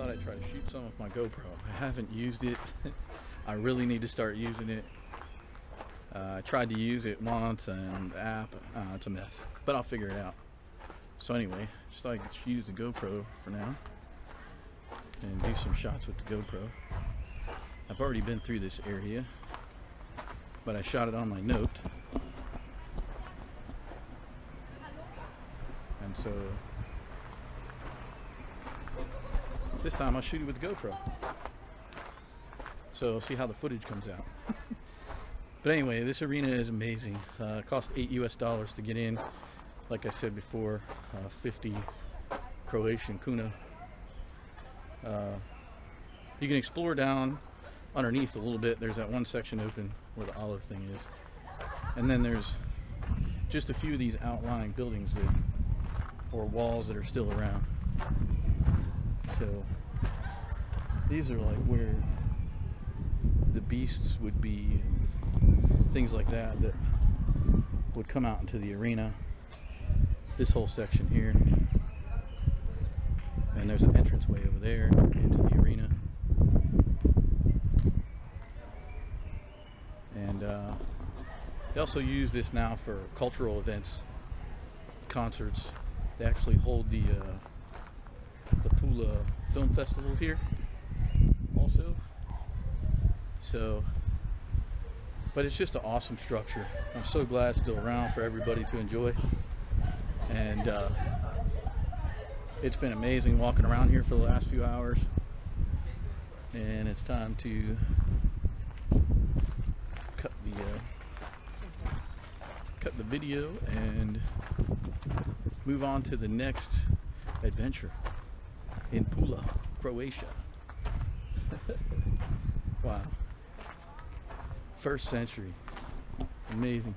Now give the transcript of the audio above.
thought I'd try to shoot some with my GoPro. I haven't used it. I really need to start using it. I tried to use it once and the app, it's a mess, but I'll figure it out. So anyway, just thought I could use the GoPro for now and do some shots with the GoPro. I've already been through this area, but I shot it on my Note. And so this time I'll shoot it with the GoPro. So see how the footage comes out. But anyway, this arena is amazing. It cost $8 US to get in. Like I said before, 50 Croatian kuna. You can explore down underneath a little bit. There's that one section open where the olive thing is. And then there's just a few of these outlying buildings that, or walls that are still around. So these are like where the beasts would be, things like that that would come out into the arena. This whole section here, and there's an entranceway over there into the arena. And they also use this now for cultural events, concerts. They actually hold the Pula Film Festival here also. So, but it's just an awesome structure. I'm so glad it's still around for everybody to enjoy. And it's been amazing walking around here for the last few hours. And it's time to cut the video and move on to the next adventure in Pula, Croatia. Wow. 1st century. Amazing.